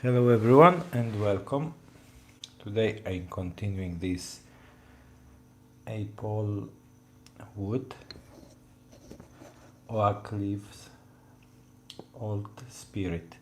Hello everyone and welcome. Today I'm continuing this apple wood oak leaves old spirit.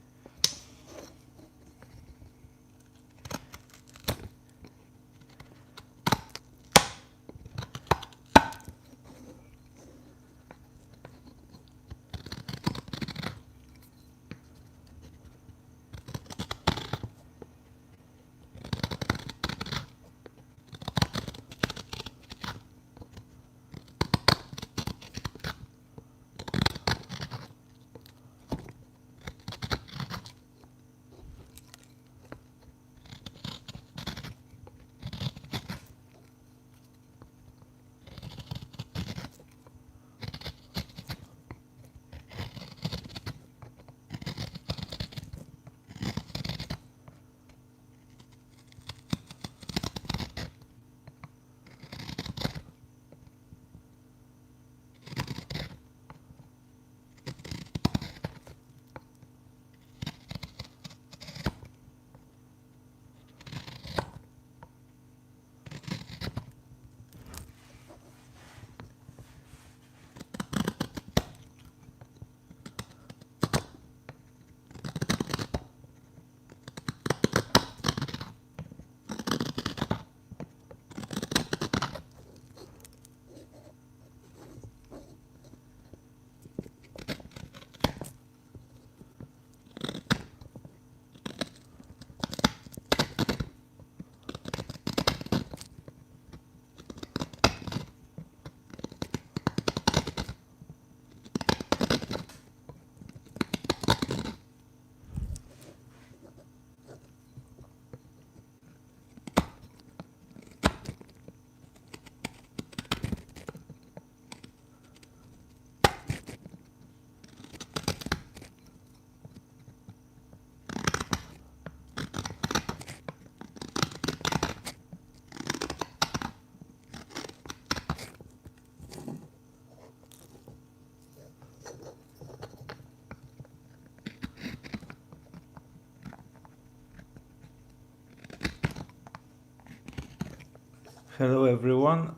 Hello everyone,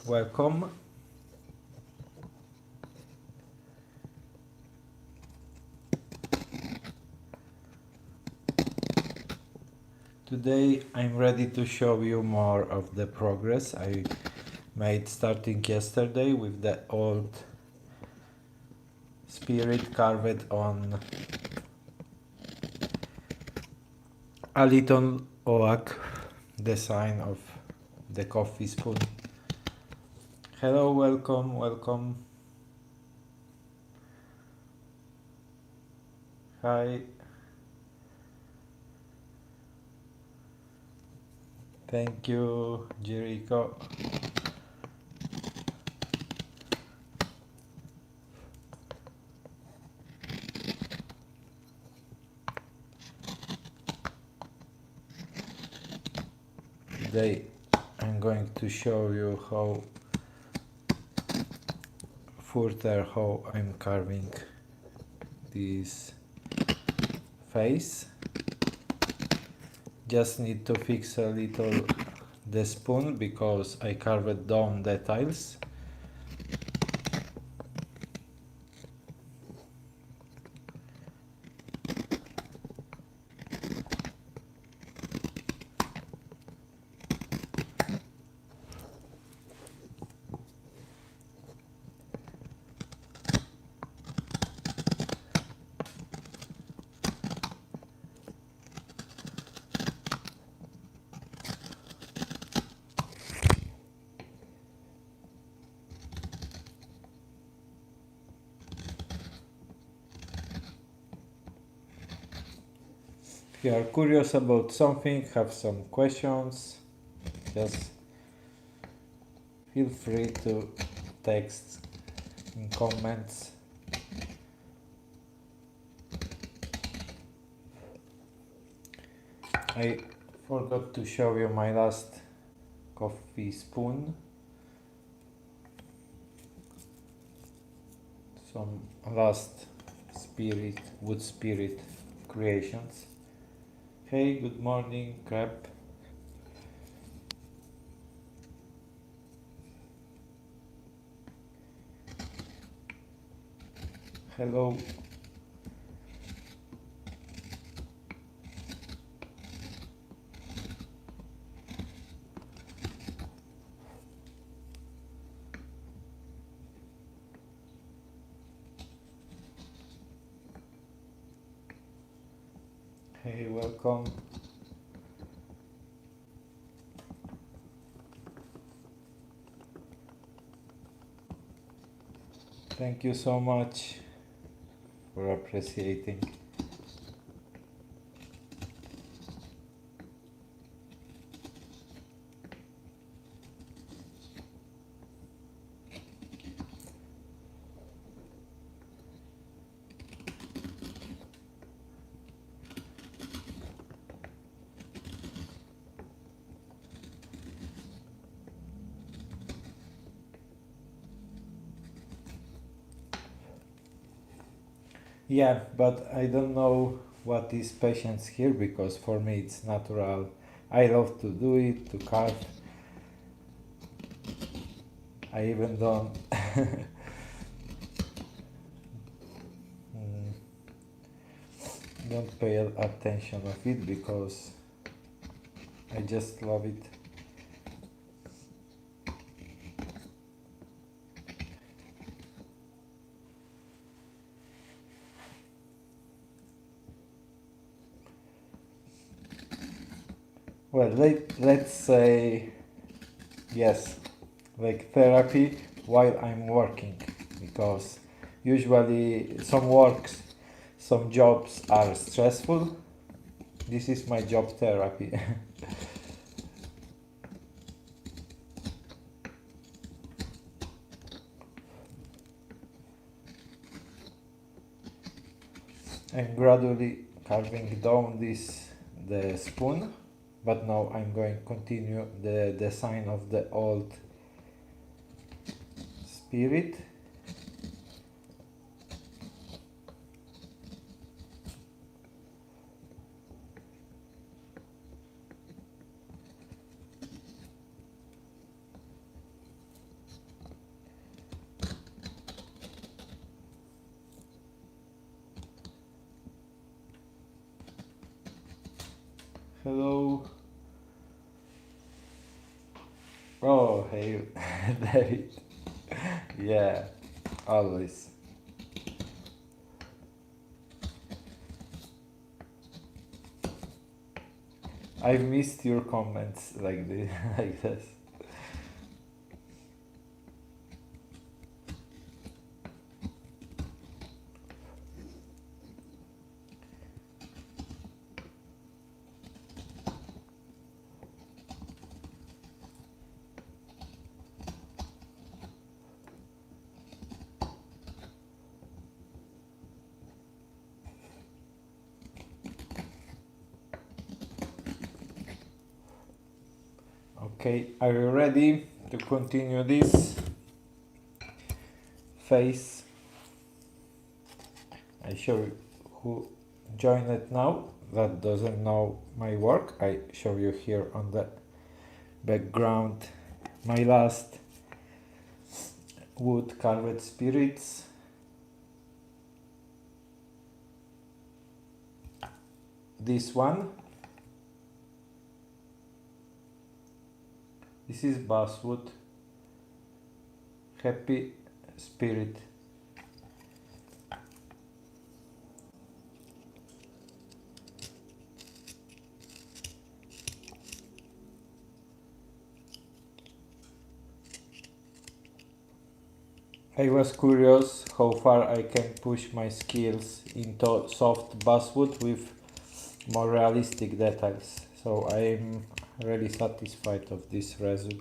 welcome. Today I'm ready to show you more of the progress I made starting yesterday with the old spirit carved on a little oak design of the coffee spoon. Hello, welcome. Hi. Thank you, Jericho. Today I'm going to show you how I'm carving this face. Just need to fix a little the spoon because I carved down the tiles. If you are curious about something, have some questions, just feel free to text in comments. I forgot to show you my last coffee spoon. Some last wood spirit creations. Hey, good morning, crab. Hello. Hey, welcome. Thank you so much for appreciating. Yeah, but I don't know what is patience here because for me it's natural. I love to do it, to carve. I even mm, don't pay attention of it because I just love it. Well, let's say yes, like therapy while I'm working because usually some jobs are stressful. This is my job therapy. I'm gradually carving down the spoon, but now I'm going to continue the design of the old spirit. Hello. Oh, hey, David. Yeah, always. I've missed your comments like this, like this. Okay, are you ready to continue this phase? I show you who joined it now that doesn't know my work. I show you here on the background my last wood carved spirits. This one, this is basswood happy spirit. I was curious how far I can push my skills into soft basswood with more realistic details. So I'm really satisfied of this result.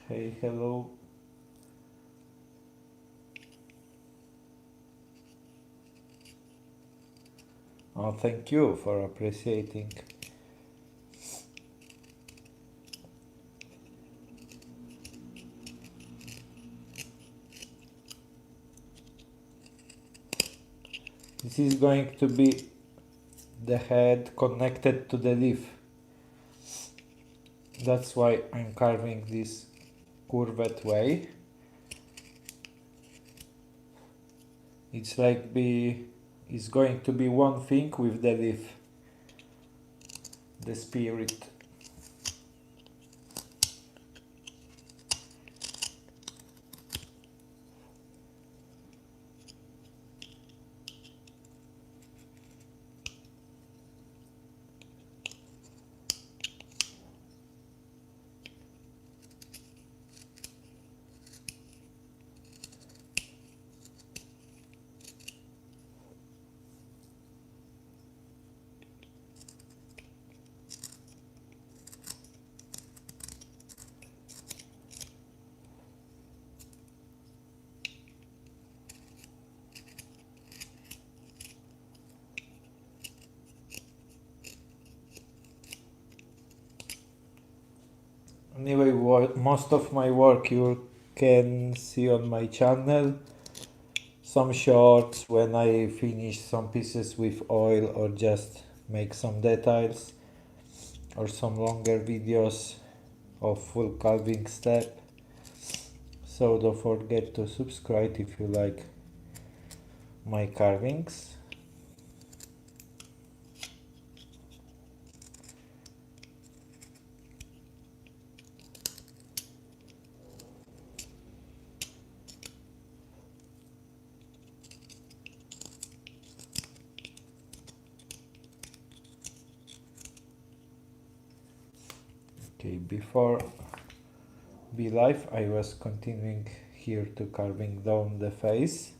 Hey, hello. Oh, thank you for appreciating. This is going to be the head connected to the leaf. That's why I'm carving this curved way. It's going to be one thing with the leaf, the spirit. Anyway, most of my work you can see on my channel. Some shorts when I finish some pieces with oil or just make some details, or some longer videos of full carving step. So don't forget to subscribe if you like my carvings. Okay, before be live I was continuing here to carving down the face.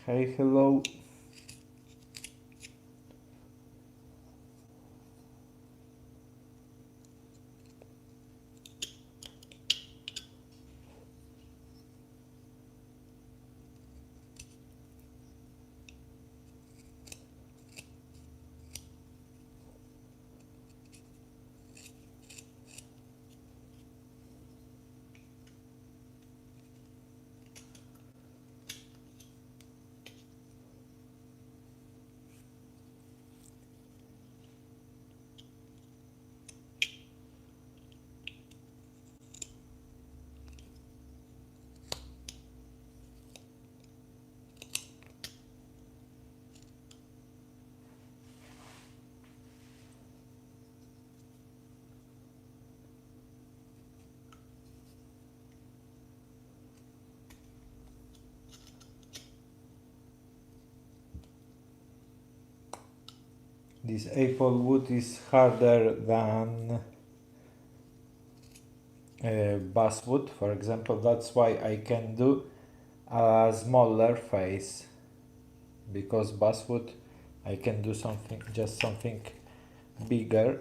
Hey, hello. This apple wood is harder than basswood, for example. That's why I can do a smaller face, because basswood I can do something bigger.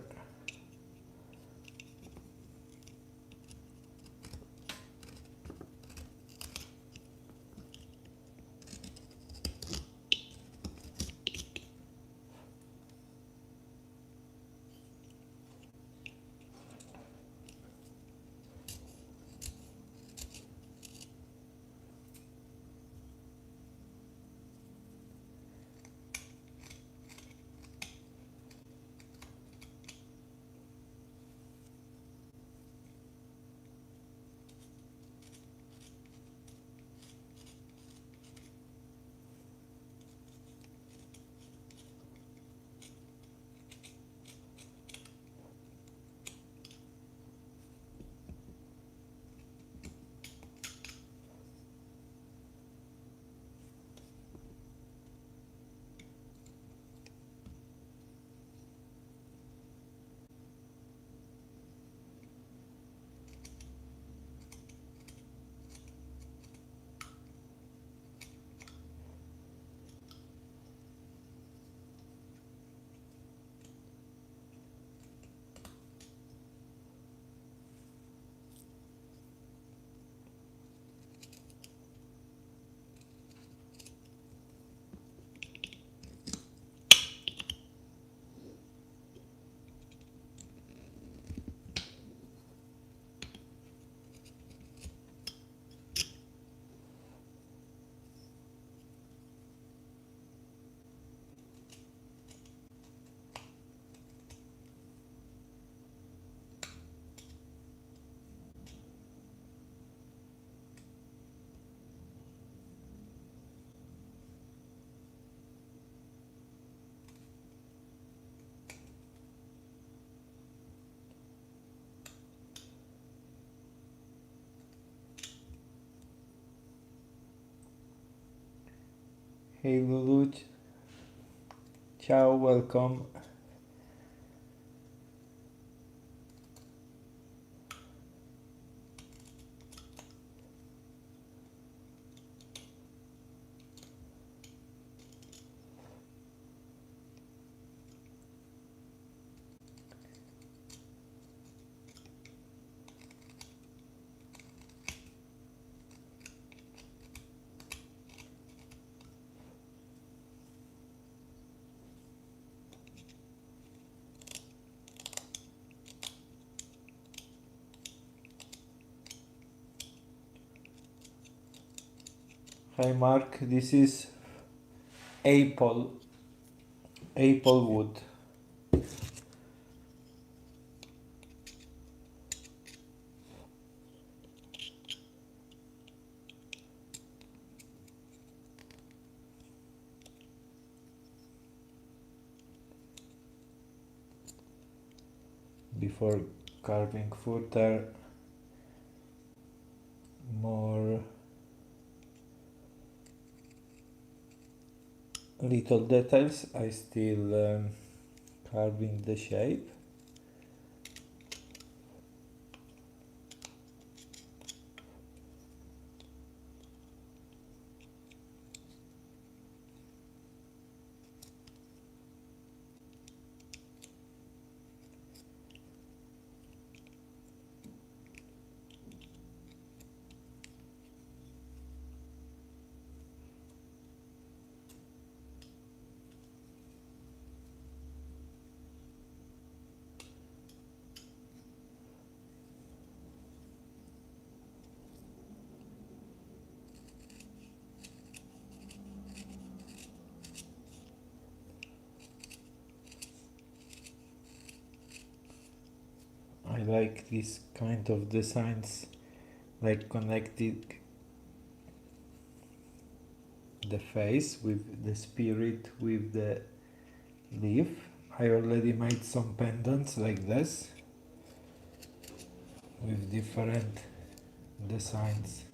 Hey Lulu, ciao, welcome. Hi Mark, this is apple wood. Before carving further more little details, I still carving the shape. I like this kind of designs, like connecting the face with the spirit with the leaf. I already made some pendants like this with different designs.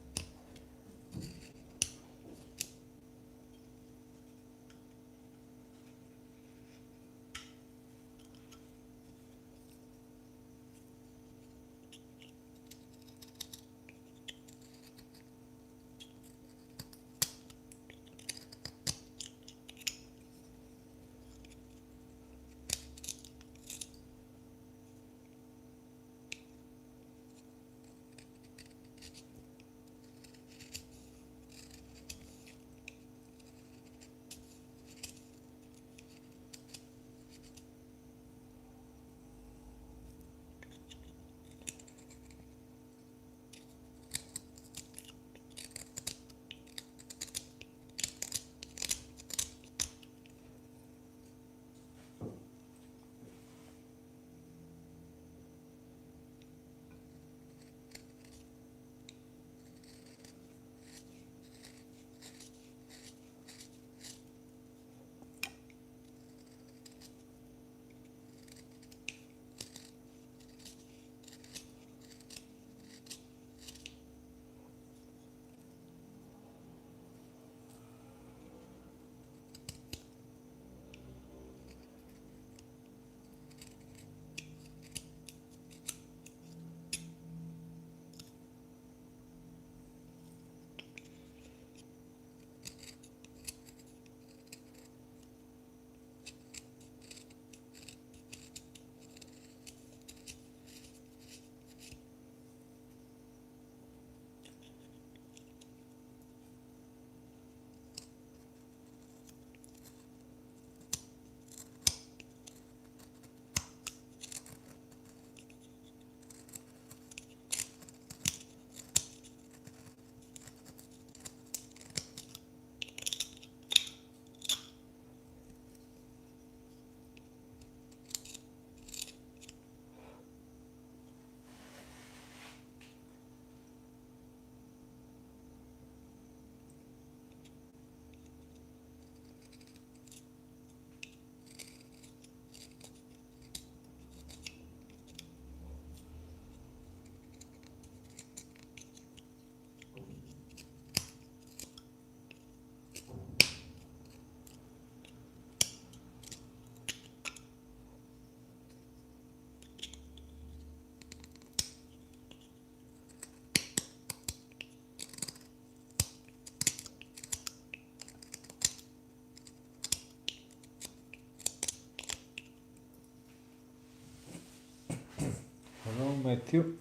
Matthew.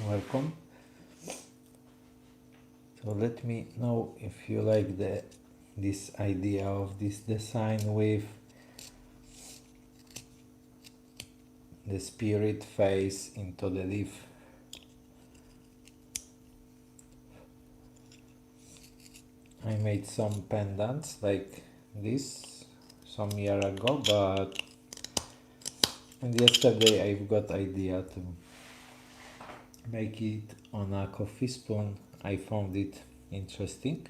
Welcome. So let me know if you like this idea of this design with the spirit face into the leaf. I made some pendants like this some year ago, but and yesterday I've got idea to make it on a coffee spoon. I found it interesting.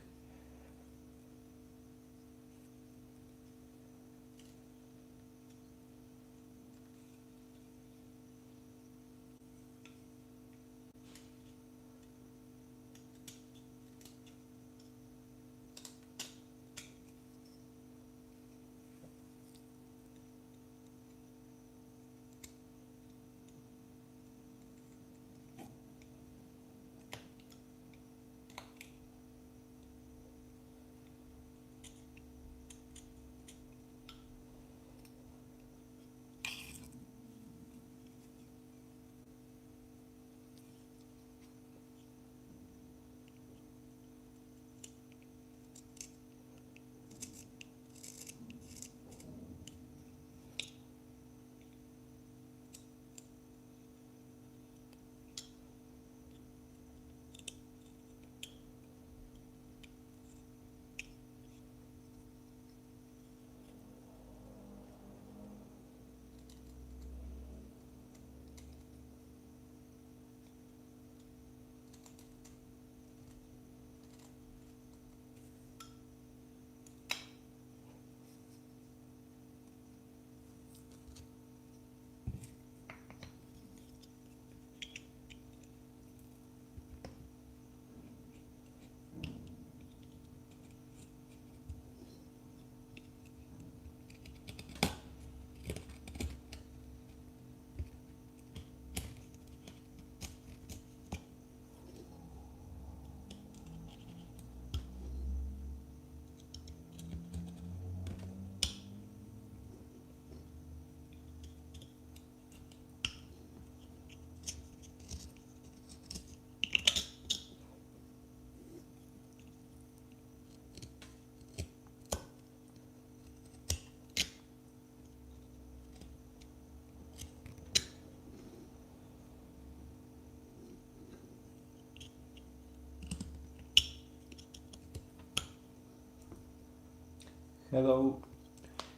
Hello.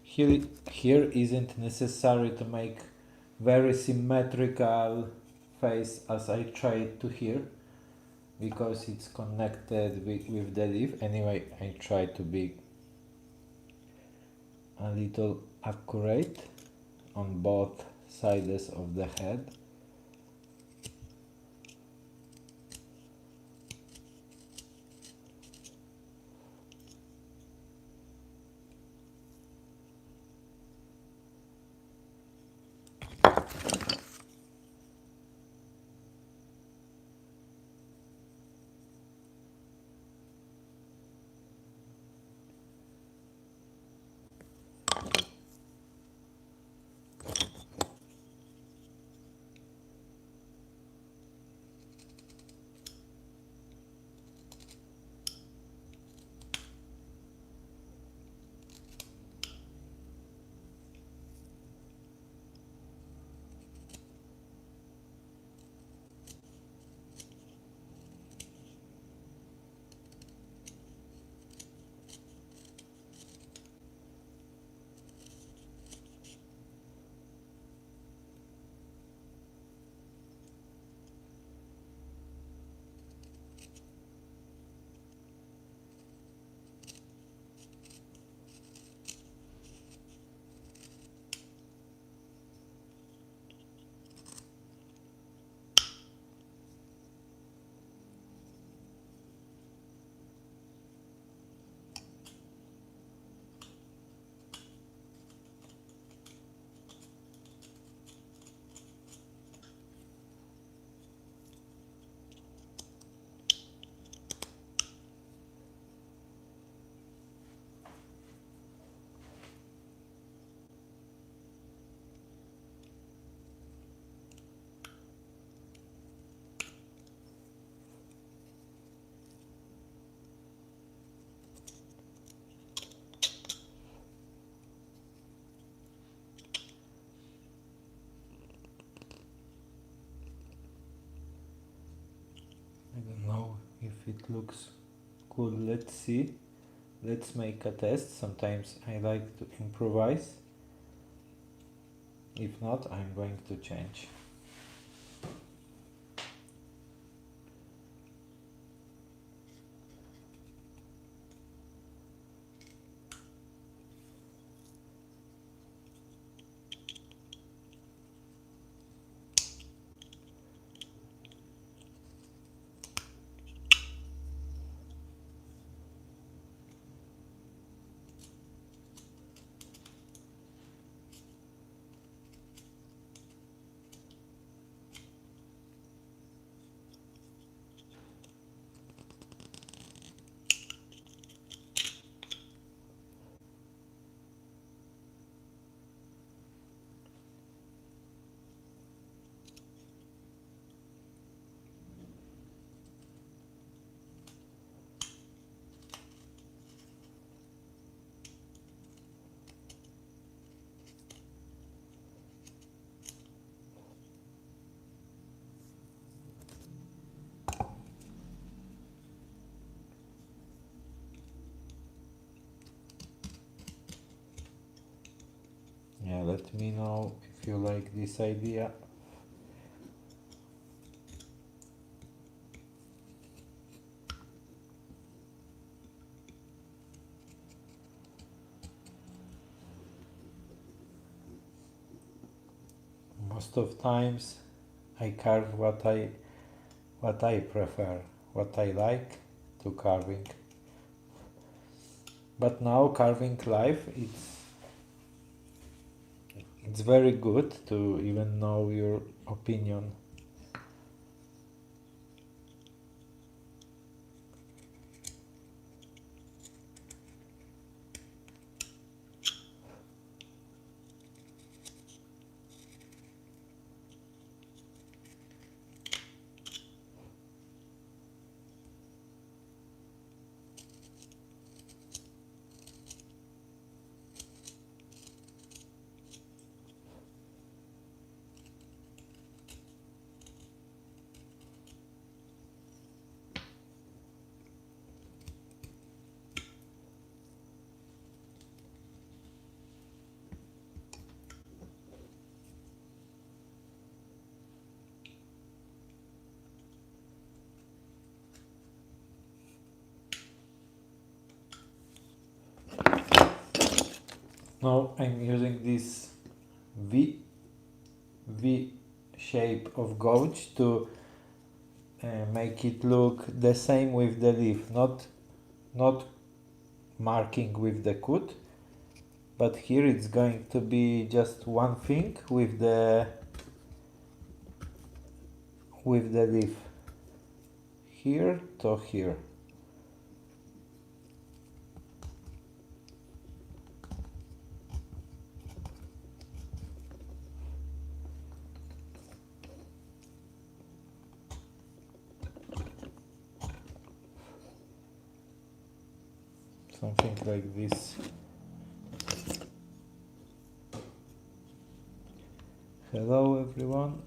Here isn't necessary to make very symmetrical face as I tried to here because it's connected with the leaf. Anyway, I try to be a little accurate on both sides of the head. looks good. Let's see. Let's make a test. Sometimes I like to improvise. If not, I'm going to change. Yeah, let me know if you like this idea. Most of times I carve what I prefer, what I like to carving. But now carving live, it's very good to even know your opinion. Now I'm using this V V shape of gouge to make it look the same with the leaf, not marking with the cut, but here it's going to be just one thing with the leaf, here to here. Something like this. Hello everyone.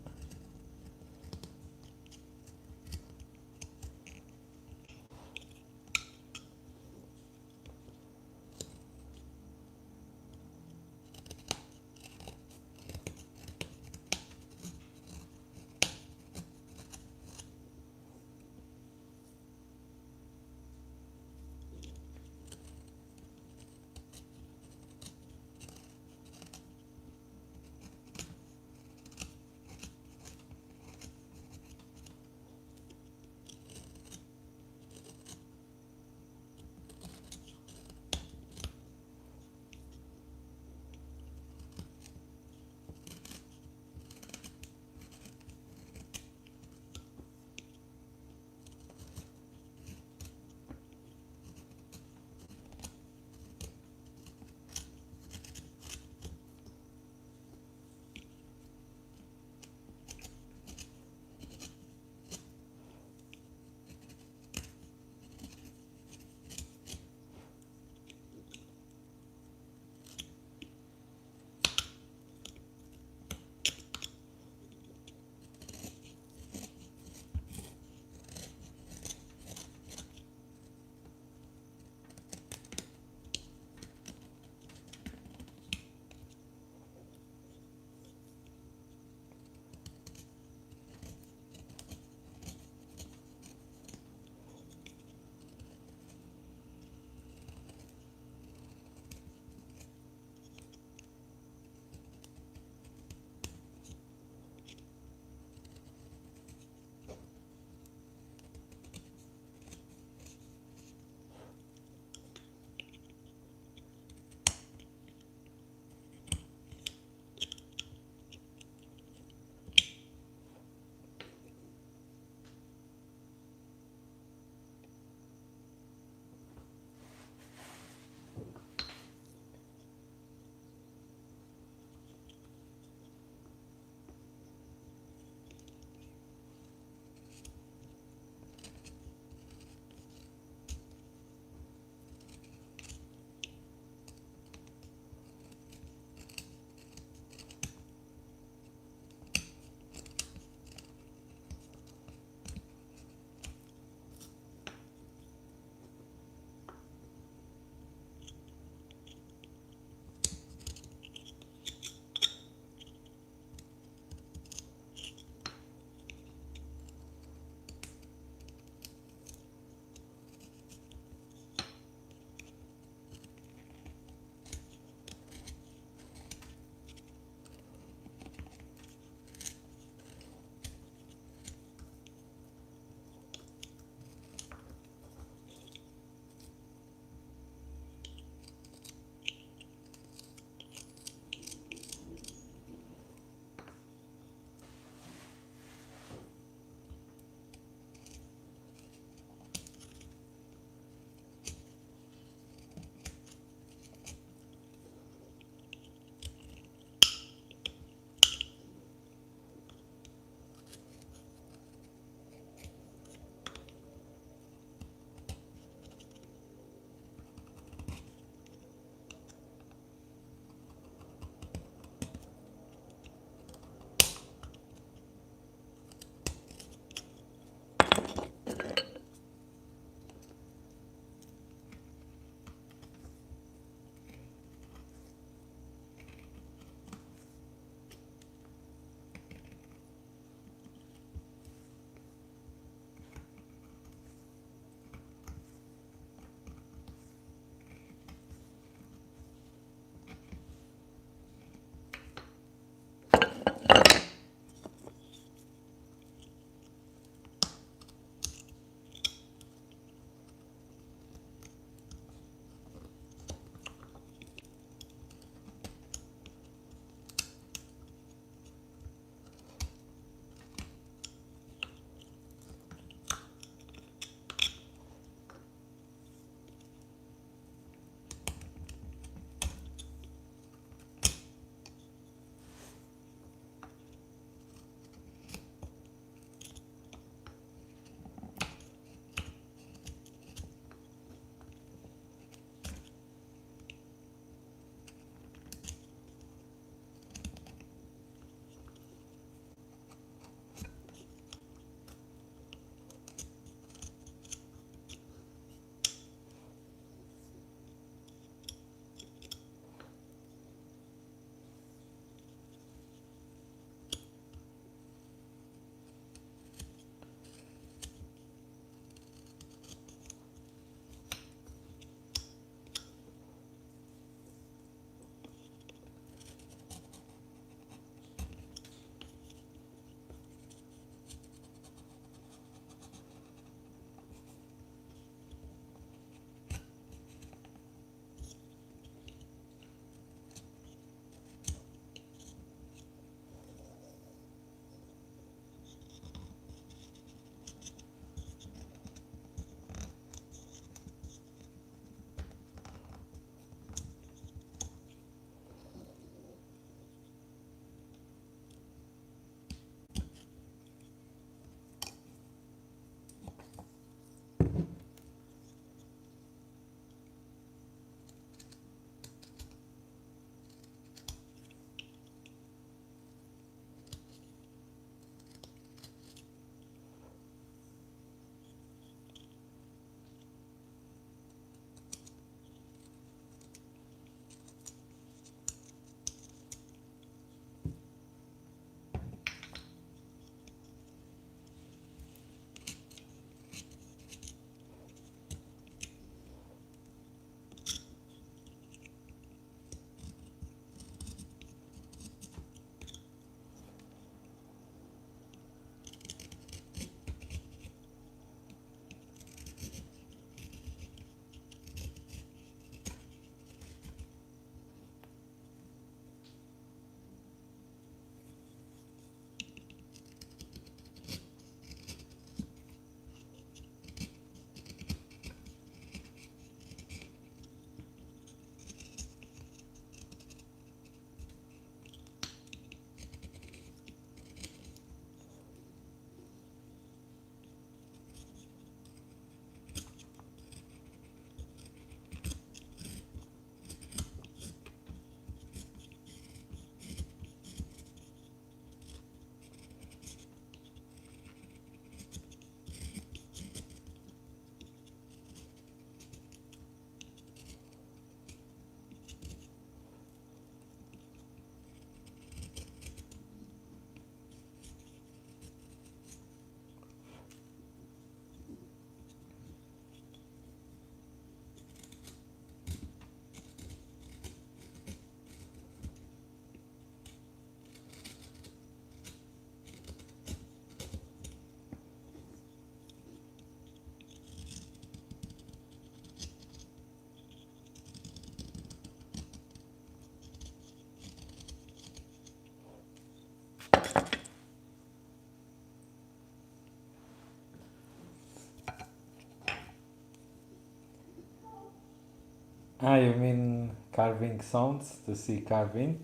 Ah, you mean carving sounds to see carving?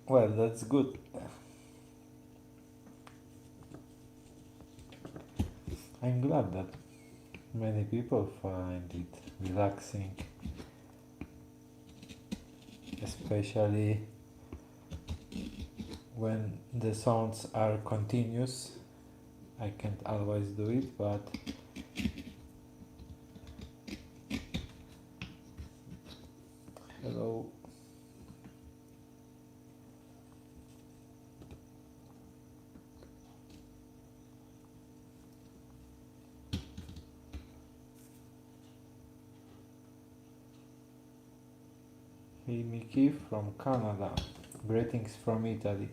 Well, that's good. I'm glad that many people find it relaxing, especially when the sounds are continuous. I can't always do it, but hello. Hey Mickey from Canada. Greetings from Italy.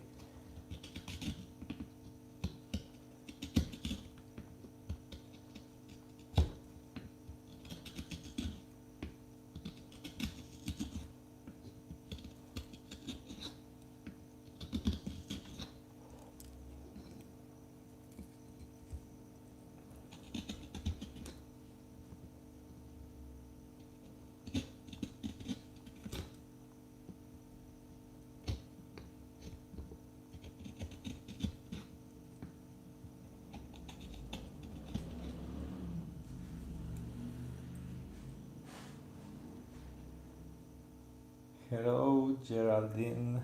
Hello Geraldine.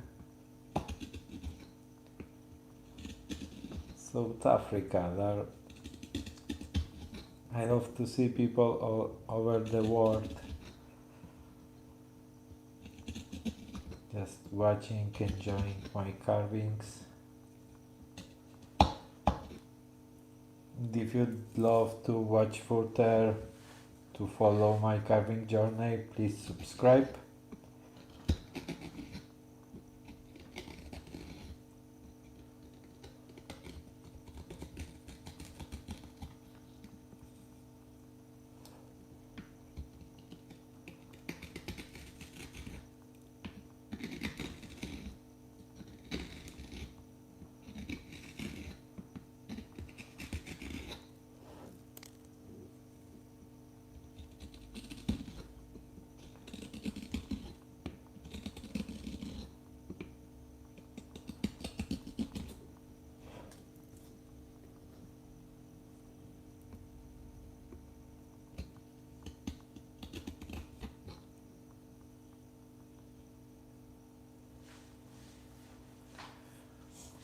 South Africa. There, I love to see people all over the world just watching, enjoying my carvings. If you'd love to watch further, to follow my carving journey, please subscribe.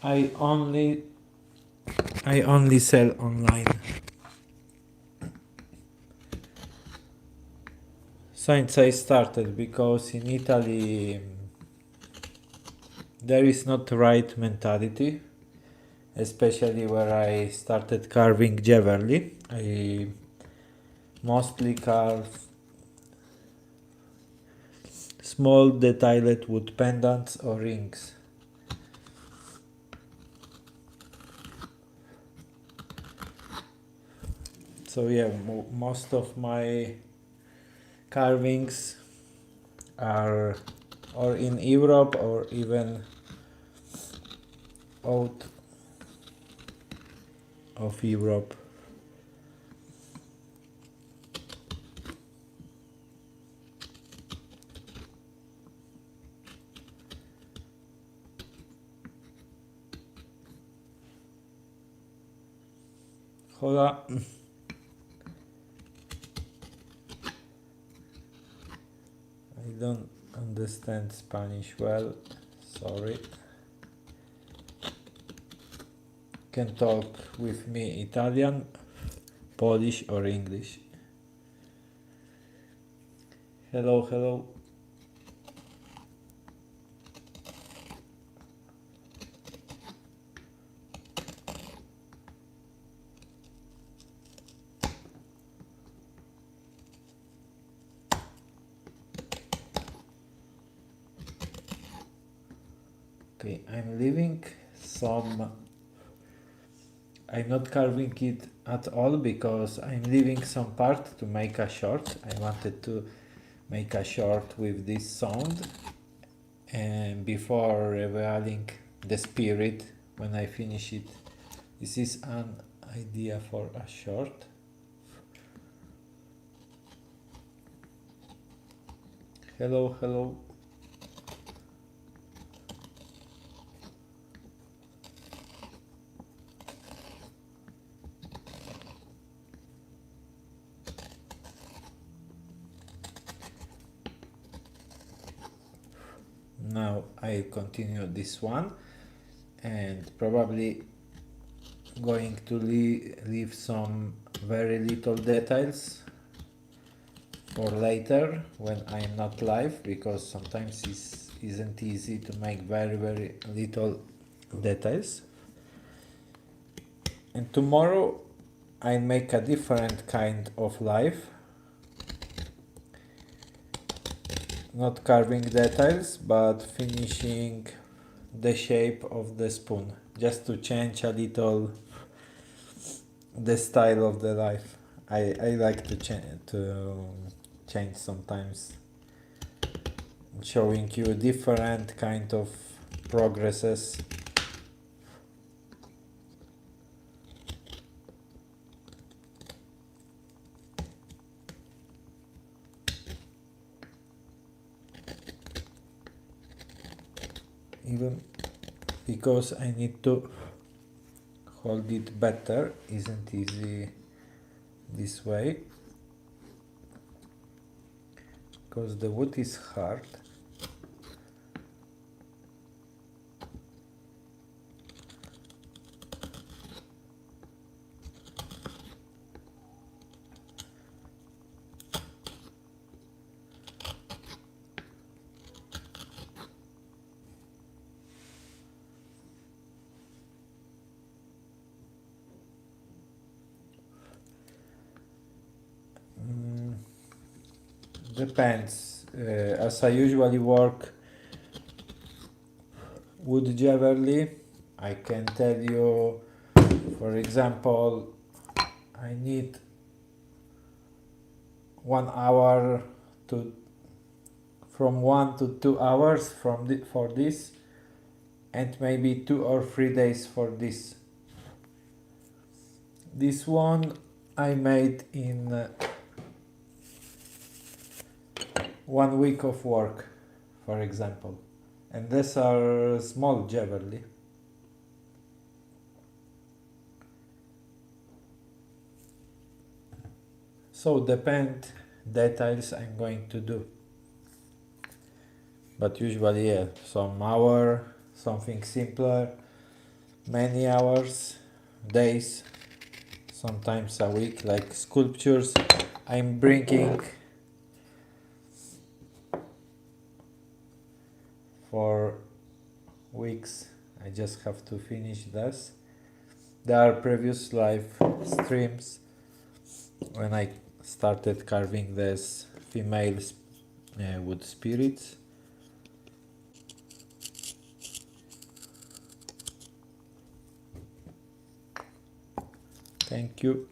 I only I only sell online. Since I started, because in Italy there is not right mentality, especially where I started carving jewelry. I mostly carve small detailed wood pendants or rings. So yeah, most of my carvings are or in Europe or even out of Europe. Hola. I don't understand Spanish well, sorry. Can talk with me Italian, Polish or English. Hello, hello. Okay, I'm leaving some. I'm not carving it at all because I'm leaving some part to make a short. I wanted to make a short with this sound, and before revealing the spirit when I finish it. This is an idea for a short. Hello, hello. Now I continue this one and probably going to leave some very little details for later when I'm not live, because sometimes it isn't easy to make very little details. And tomorrow I make a different kind of live, not carving details but finishing the shape of the spoon, just to change a little the style of the life. I like to change sometimes, showing you different kind of progresses. Even because I need to hold it better, isn't easy this way, because the wood is hard. Depends. As I usually work wood jewelry, I can tell you, for example, I need 1 hour to from 1 to 2 hours for this, and maybe 2 or 3 days for this. This one I made in 1 week of work, for example, and these are small jewelry. So depend details I'm going to do, but usually yeah, some hour, something simpler, many hours, days, sometimes a week. Like sculptures I'm bringing for weeks. I just have to finish this. There are previous live streams when I started carving this female wood spirits. Thank you.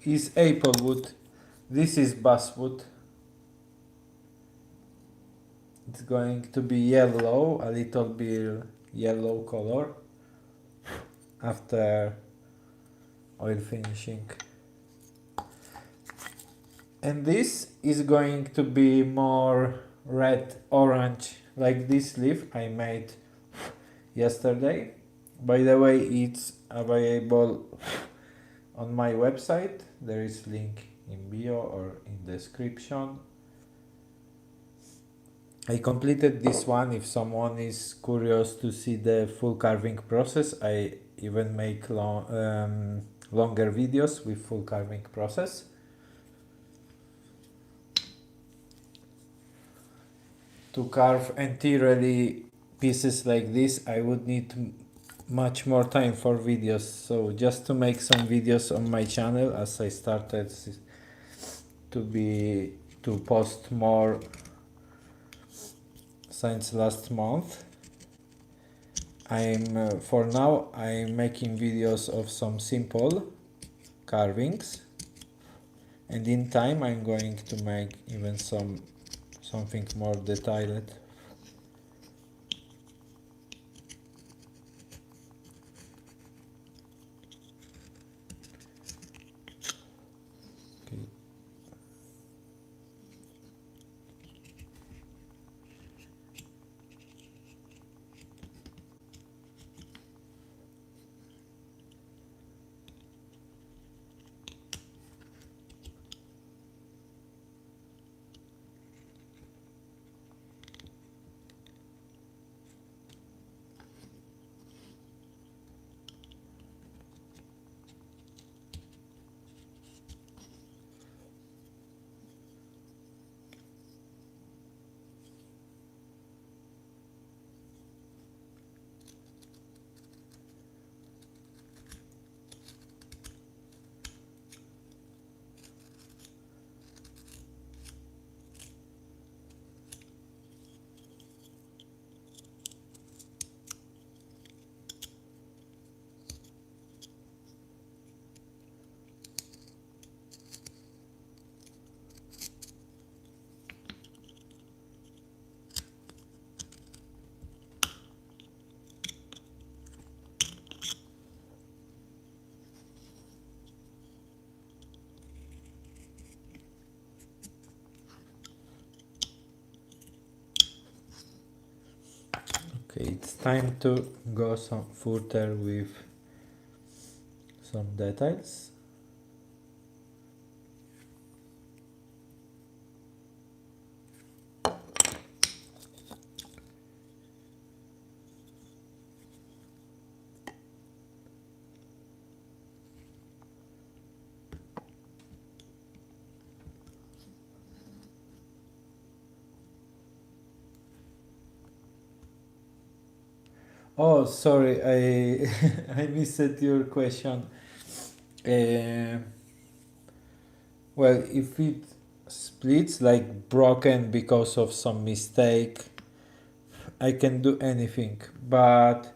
Is apple wood. This is basswood. It's going to be yellow, a little bit yellow color after oil finishing. And this is going to be more red orange, like this leaf I made yesterday. By the way, it's available on my website. There is link in bio or in description. I completed this one. If someone is curious to see the full carving process, I even make longer videos with full carving process. To carve entirely pieces like this, I would need much more time for videos. So just to make some videos on my channel, as I started to post more since last month. For now I'm making videos of some simple carvings, and in time I'm going to make even something more detailed. Okay. Okay, it's time to go some further with some details. Oh, sorry, I I missed your question. Uh, well, if it splits like broken because of some mistake, I can do anything. But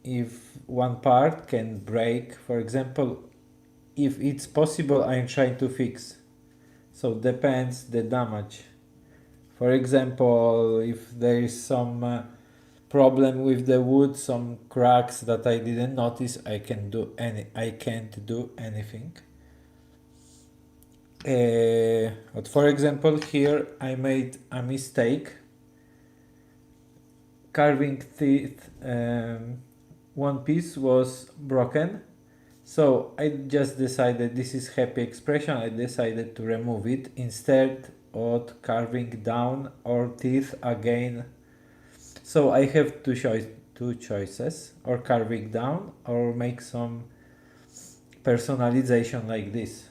if one part can break, for example, if it's possible, I'm trying to fix. So depends the damage. For example, if there is some problem with the wood, some cracks that I didn't notice, I can't do anything. But for example, here I made a mistake. Carving teeth, one piece was broken. So I just decided, this is happy expression, I decided to remove it instead of carving down or teeth again. So I have two choices, or carving down or make some personalization like this.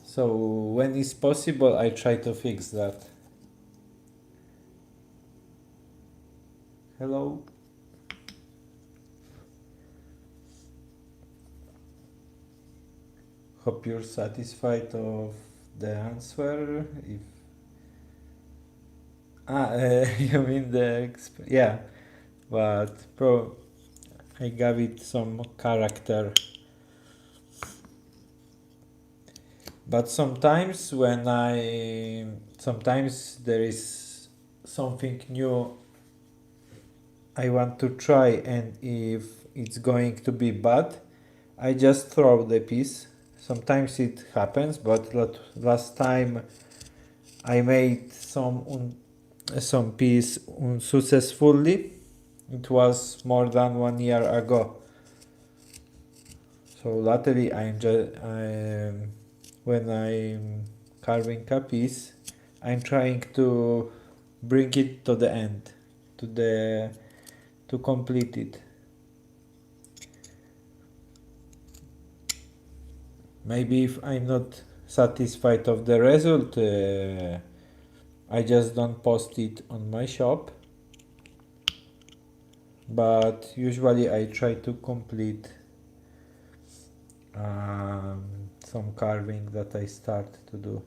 So when it's possible, I try to fix that. Hello? Hope you're satisfied of the answer. If you mean yeah, but I gave it some character. But sometimes sometimes there is something new I want to try, and if it's going to be bad, I just throw the piece. Sometimes it happens, but last time I made some piece unsuccessfully. It was more than 1 year ago. So latterly when I'm carving a piece, I'm trying to bring it to the end, to complete it. Maybe if I'm not satisfied of the result, I just don't post it on my shop, but usually I try to complete some carving that I start to do.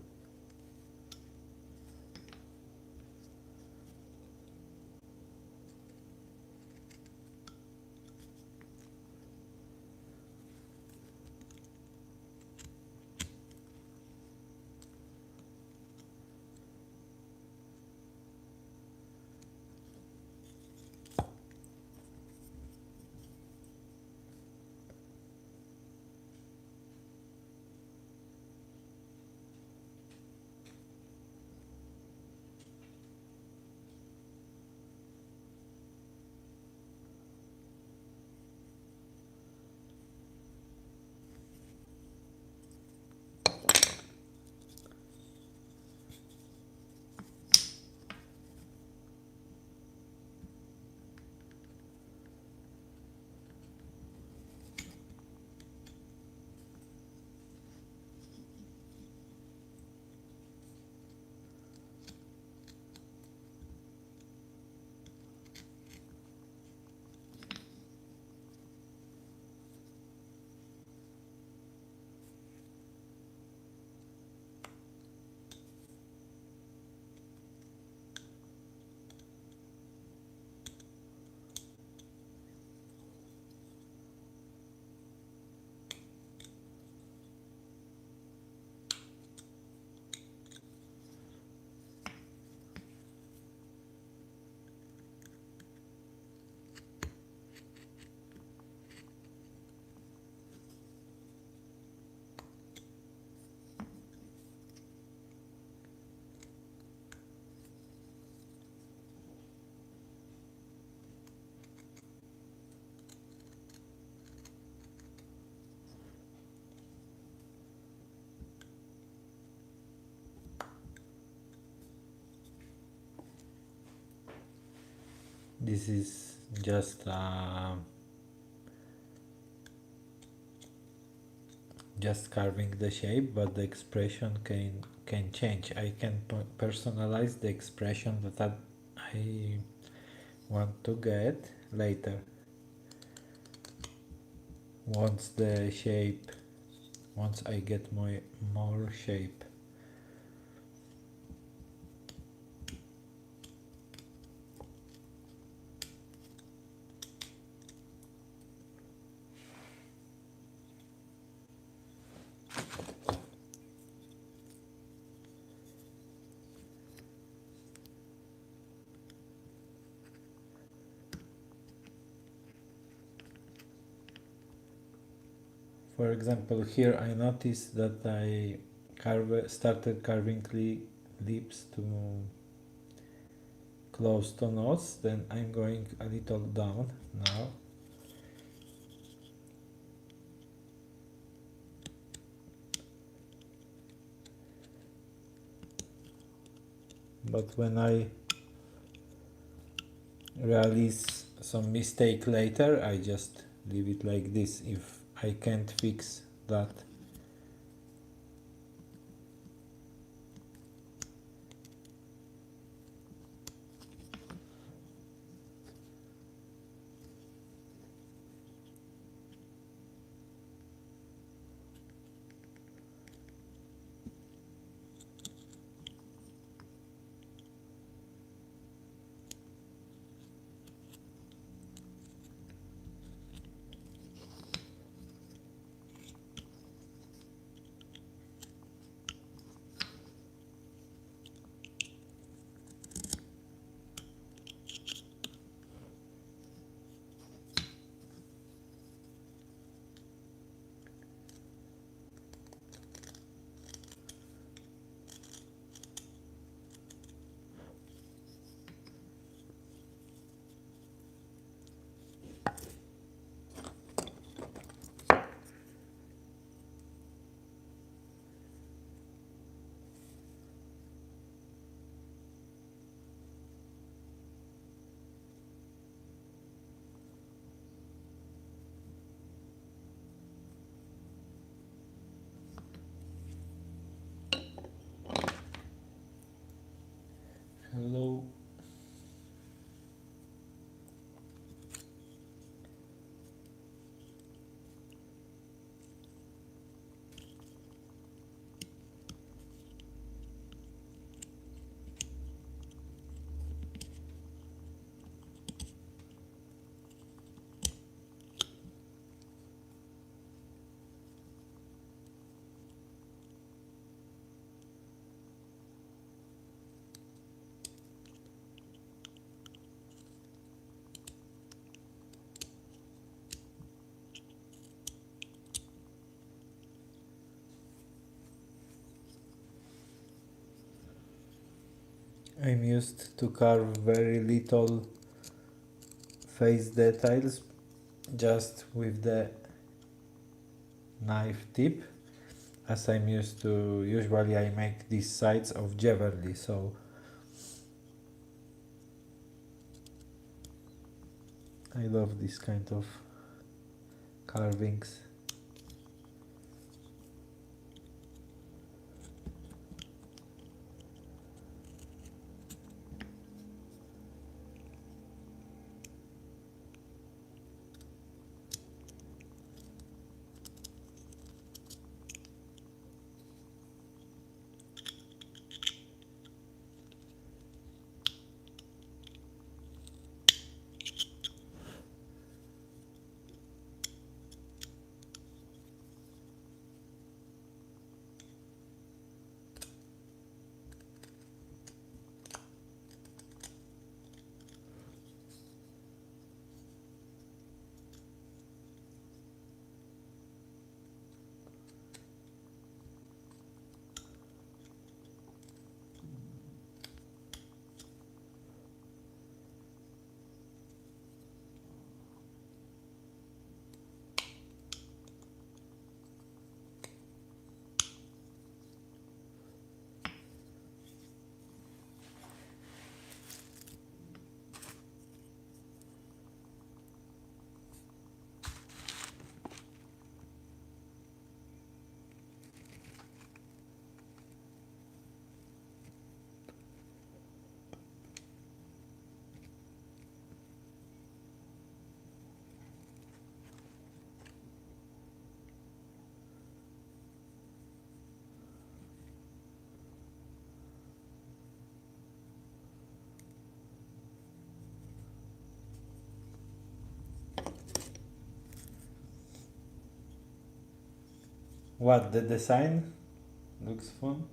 This is just carving the shape, but the expression can change. I can personalize the expression that I want to get later. Once the shape, once I get more shape. For example, here I noticed that I started carving lips to close to nose, then I'm going a little down now. But when I realize some mistake later, I just leave it like this if I can't fix that. I'm used to carve very little face details just with the knife tip, as I'm used to. Usually I make these sides of jewelry, so I love this kind of carvings. What, the design looks fun?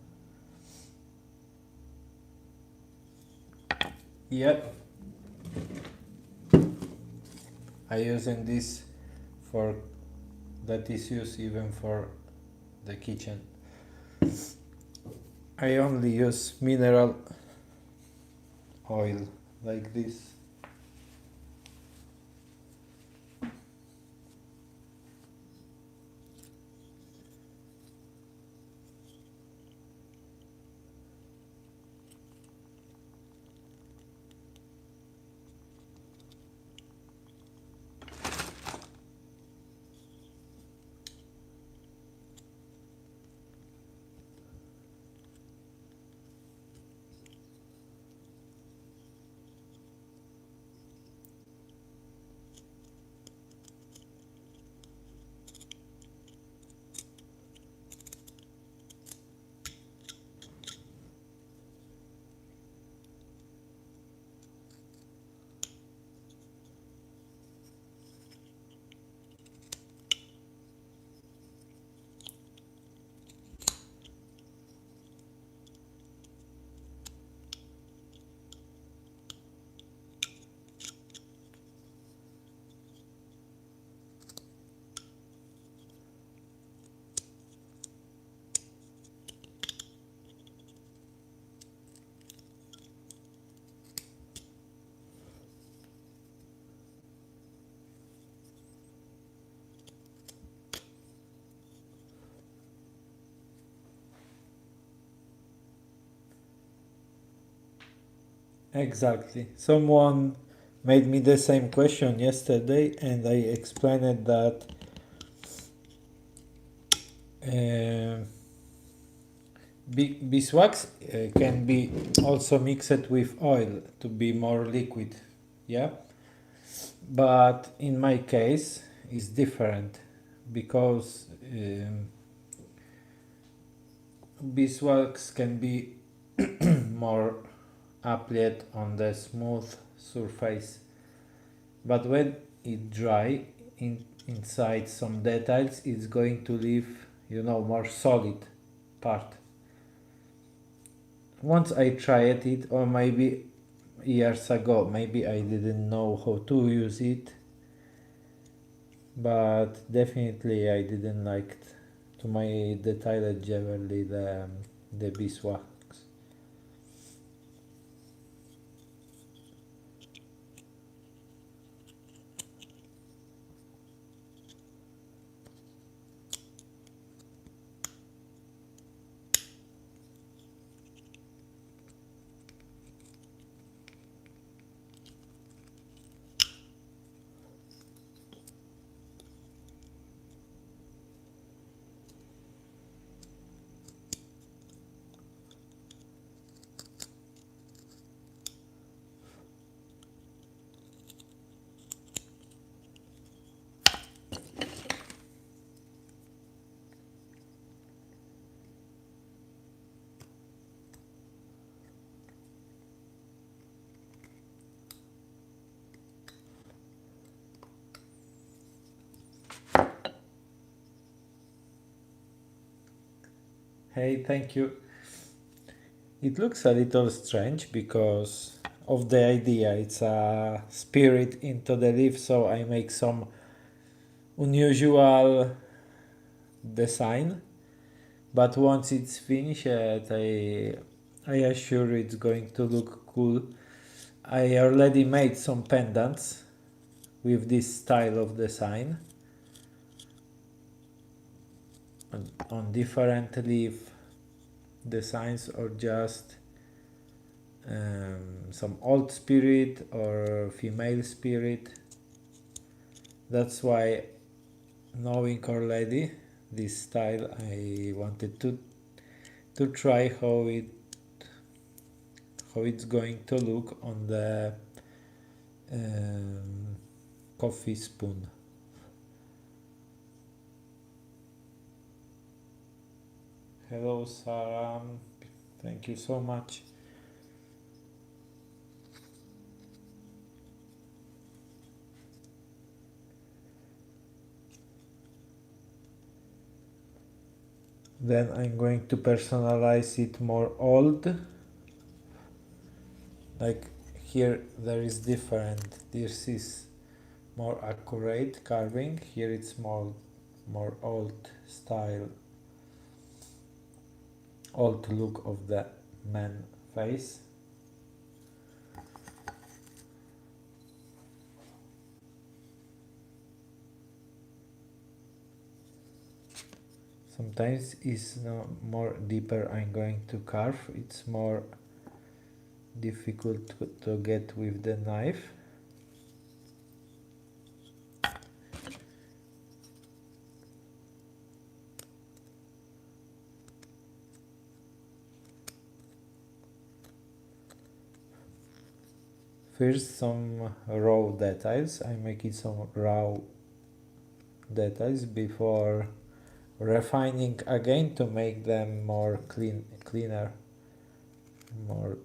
Yep, I using this for, that is used even for the kitchen. I only use mineral oil like this. Exactly. Someone made me the same question yesterday, and I explained that uh, beeswax can be also mixed with oil to be more liquid. Yeah, but in my case, it's different because beeswax can be more applied on the smooth surface, but when it dry inside some details, it's going to leave, more solid part. Once I tried it, or maybe years ago, maybe I didn't know how to use it, but definitely I didn't like to my detailed jewelry the beeswax. Hey, thank you. It looks a little strange because of the idea. It's a spirit into the leaf, so I make some unusual design. But once it's finished, I assure it's going to look cool. I already made some pendants with this style of design on different leaf designs, or just some old spirit or female spirit. That's why, knowing already this style, I wanted to try how it's going to look on the um, coffee spoon. Hello, Sarah. Thank you so much. Then I'm going to personalize it more old. Like here there is different. This is more accurate carving. Here it's more old style, old look of the man face. Sometimes it's no more deeper I'm going to carve. It's more difficult to get with the knife. First some raw details. I'm making some raw details before refining again to make them more cleaner, more.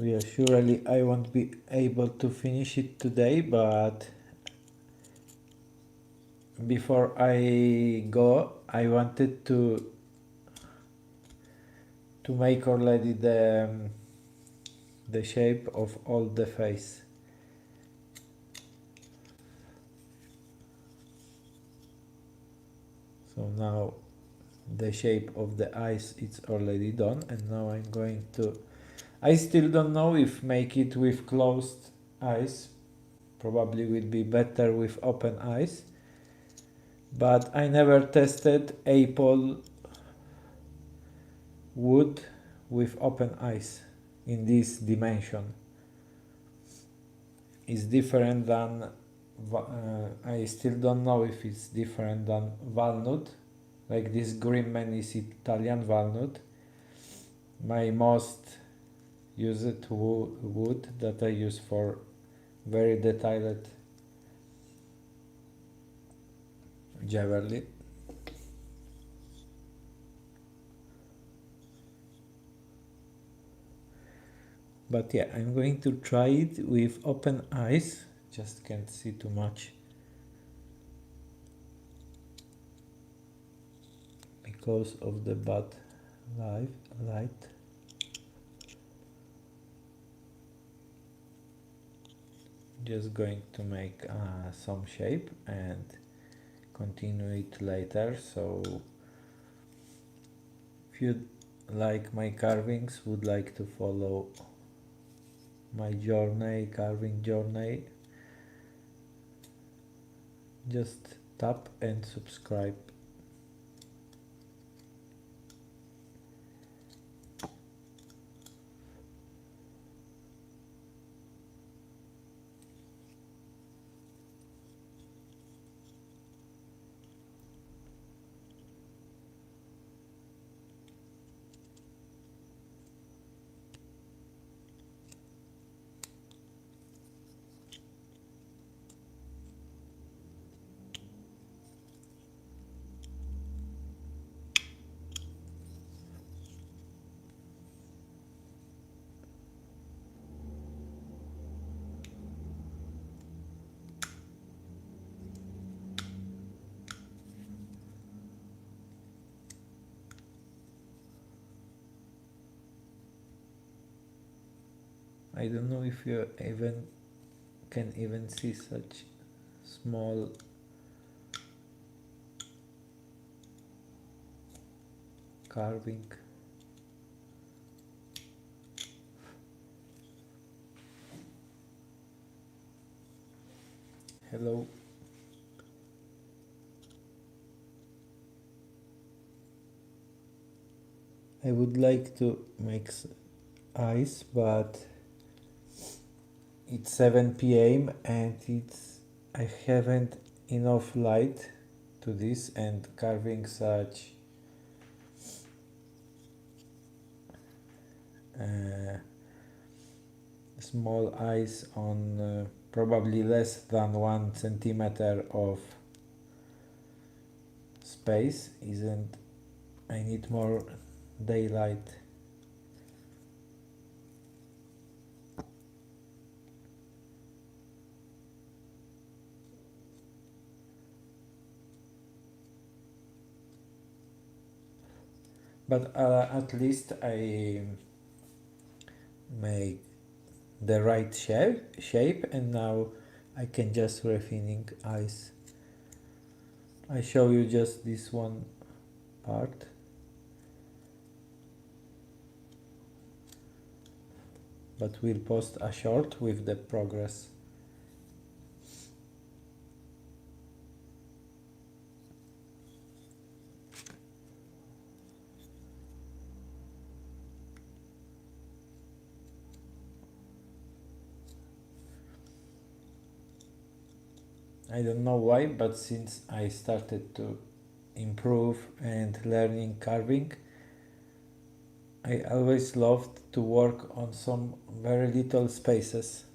Yeah, surely I won't be able to finish it today, but before I go, I wanted to make already the shape of all the face. So now the shape of the eyes it's already done, and now I'm going to, I still don't know if make it with closed eyes. Probably will be better with open eyes, but I never tested apple wood with open eyes in this dimension. Is different than I still don't know if it's different than walnut. Like this green man is Italian walnut. My most used wood that I use for very detailed jewelry. But yeah, I'm going to try it with open eyes. Just can't see too much because of the bad light. Just going to make some shape and continue it later. So if you like my carvings, would like to follow my carving journey, just tap and subscribe. I don't know if you even can even see such small carving. Hello. I would like to make ice, but it's 7 p.m. and I haven't enough light to this, and carving such uh, small ice on probably less than 1 centimeter of space isn't. I need more daylight. But at least I make the right shape, and now I can just refining ice. I show you just this one part, but we'll post a short with the progress. I don't know why, but since I started to improve and learning carving, I always loved to work on some very little spaces.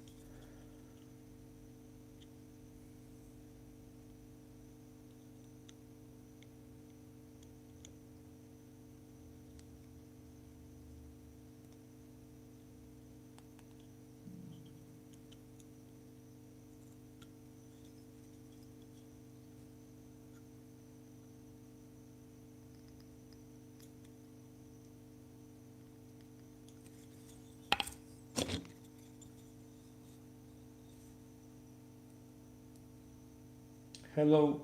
Hello.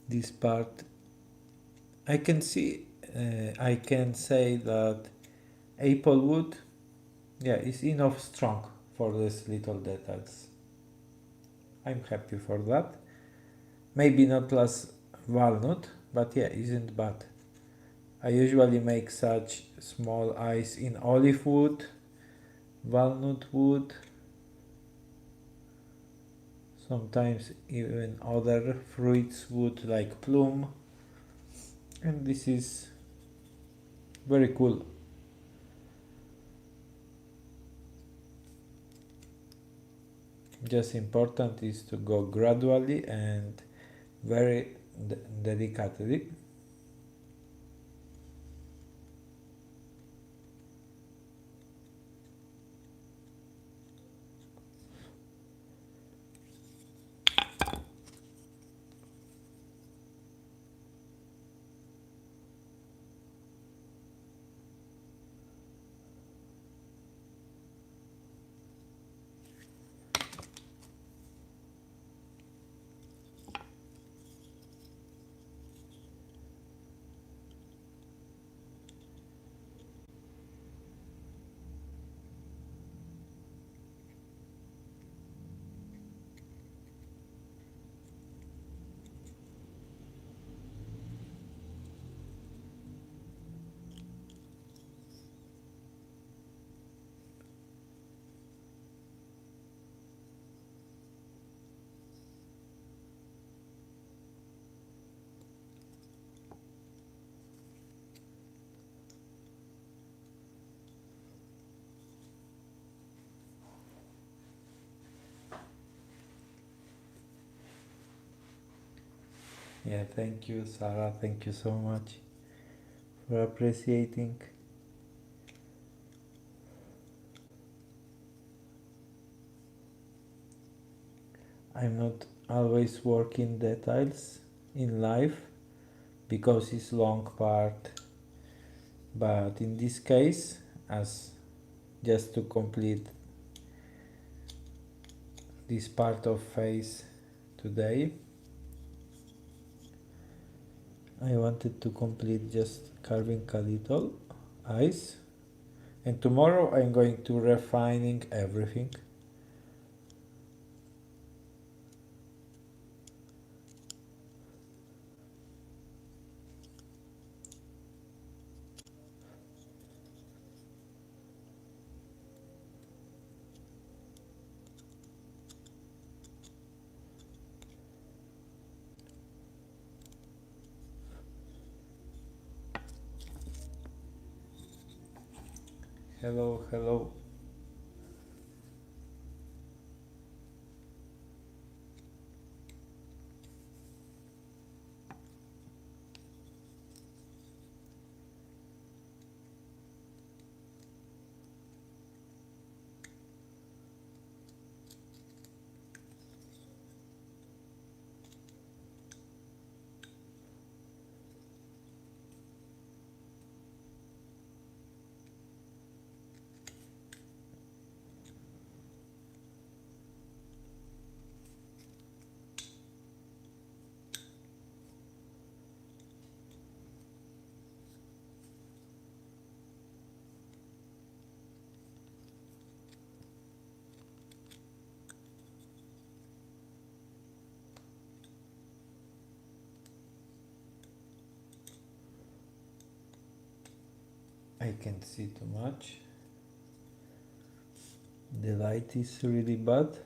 This part, I can see, I can say that apple wood, yeah, is enough strong for these little details. I'm happy for that. Maybe not as walnut, but yeah, isn't bad. I usually make such small eyes in olive wood, walnut wood, sometimes even other fruits wood like plum, and this is very cool. Just important is to go gradually and very delicately. Yeah, thank you, Sarah. Thank you so much for appreciating. I'm not always working details in life because it's long part, but in this case, as just to complete this part of face today, I wanted to complete just carving a little eyes, and tomorrow I'm going to refining everything. Hello, hello. I can't see too much. The light is really bad.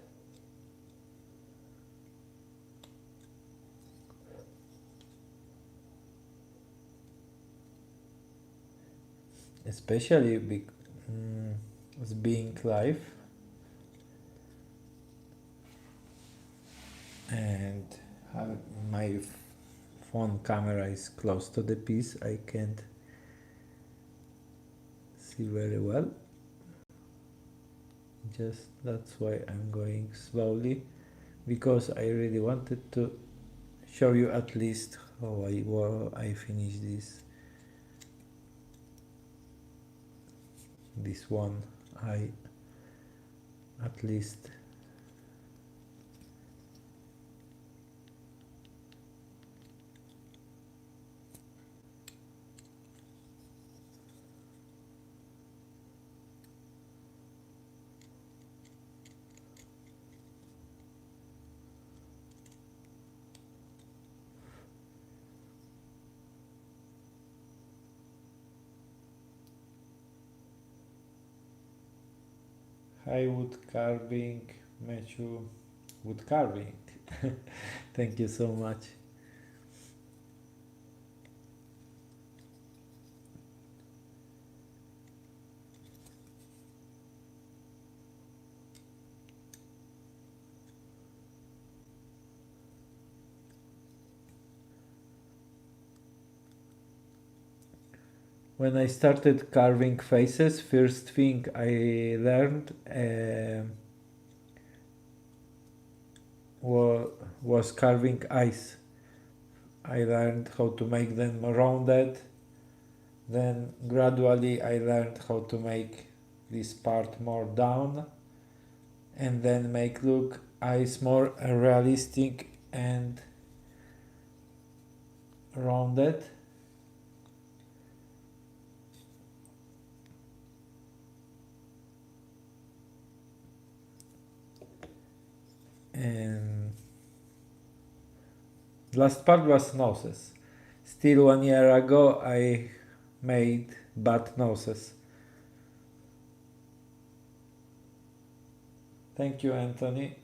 Especially as being live, and my phone camera is close to the piece, I can't see very well. Just that's why I'm going slowly, because I really wanted to show you at least how I finish this one eye at least. Hi, Woodcarving, Matthew, Woodcarving. Thank you so much. When I started carving faces, first thing I learned was carving eyes. I learned how to make them rounded, then gradually I learned how to make this part more down, and then make look eyes more realistic and rounded. And last part was noses. Still 1 year ago I made bad noses. Thank you, Anthony.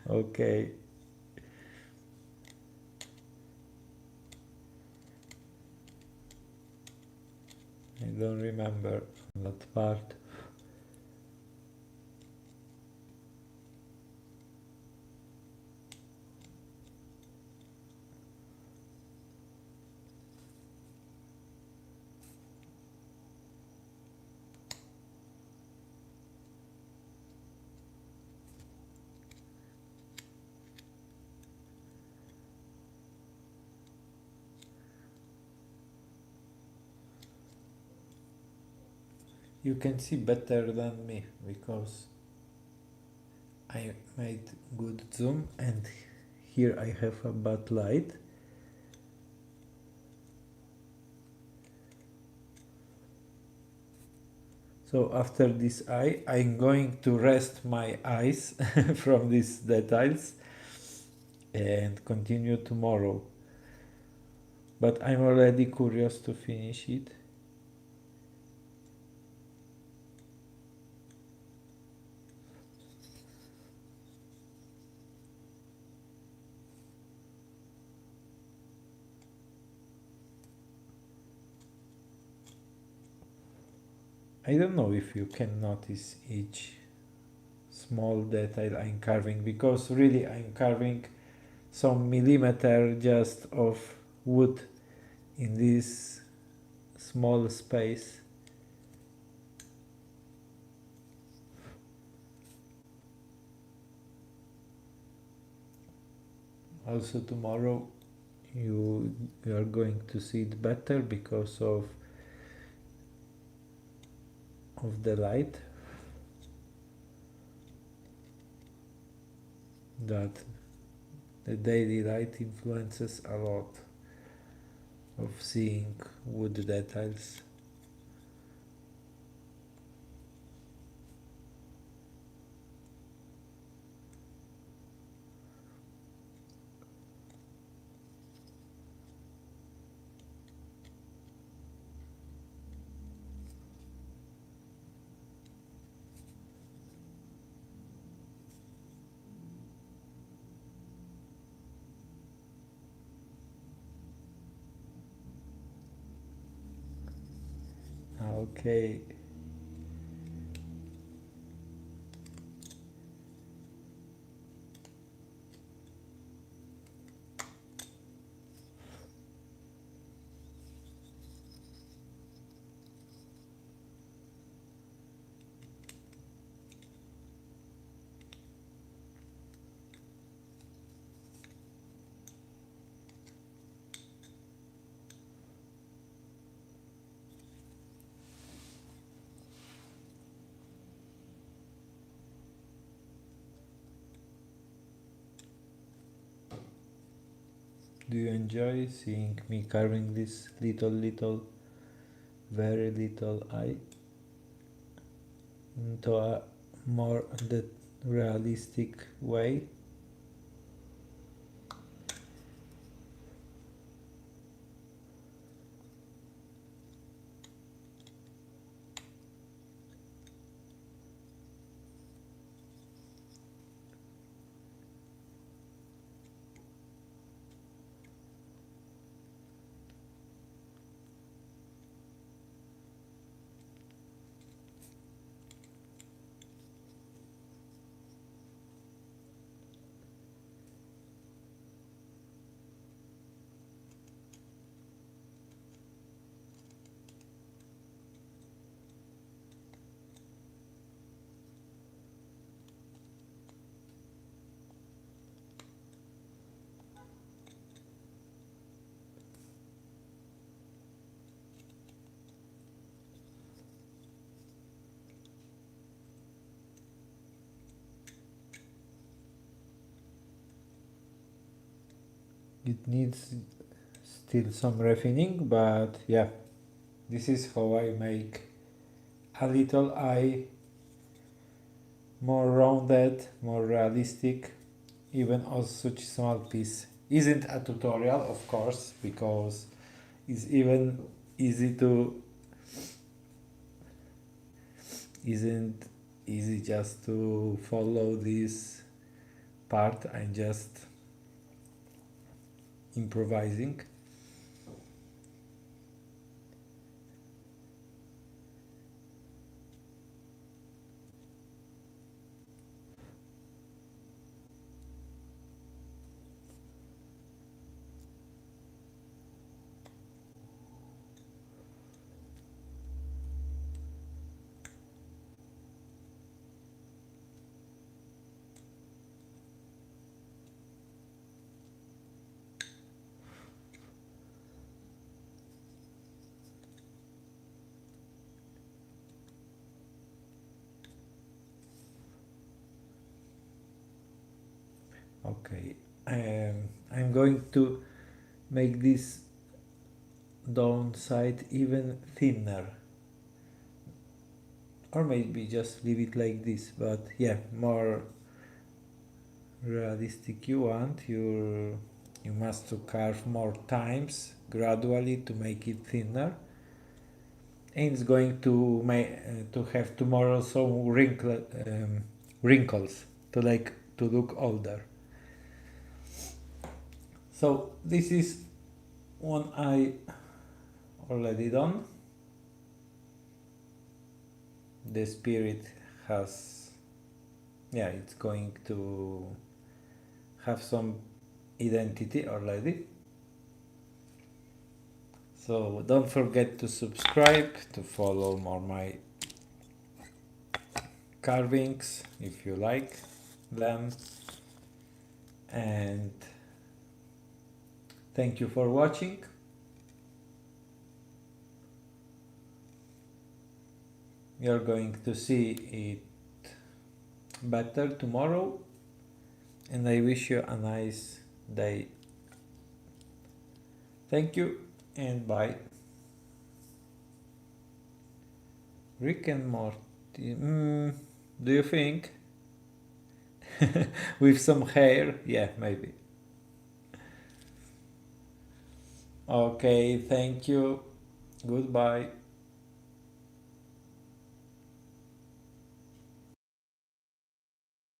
Okay. I don't remember that part. You can see better than me because I made good zoom, and here I have a bad light. So after this eye, I'm going to rest my eyes from these details and continue tomorrow. But I'm already curious to finish it. I don't know if you can notice each small detail I'm carving, because really I'm carving some millimeter just of wood in this small space. Also tomorrow you are going to see it better because of the light, that the daily light influences a lot of seeing wood details. Okay. Do you enjoy seeing me carving this little, very little eye into a more realistic way? It needs still some refining, but yeah, this is how I make a little eye more rounded, more realistic, even on such small piece. Isn't a tutorial, of course, because it's even easy to isn't easy just to follow this part. I'm just improvising. Okay, I'm going to make this downside even thinner, or maybe just leave it like this, but yeah, more realistic you want, you must to carve more times gradually to make it thinner, and it's going to to have tomorrow some wrinkles to look older. So this is one I already done. The spirit has, yeah, it's going to have some identity already. So don't forget to subscribe, to follow more my carvings if you like them, and thank you for watching. You're going to see it better tomorrow, and I wish you a nice day. Thank you and bye. Rick and Morty. Do you think? With some hair? Yeah, maybe. Okay, thank you. Goodbye.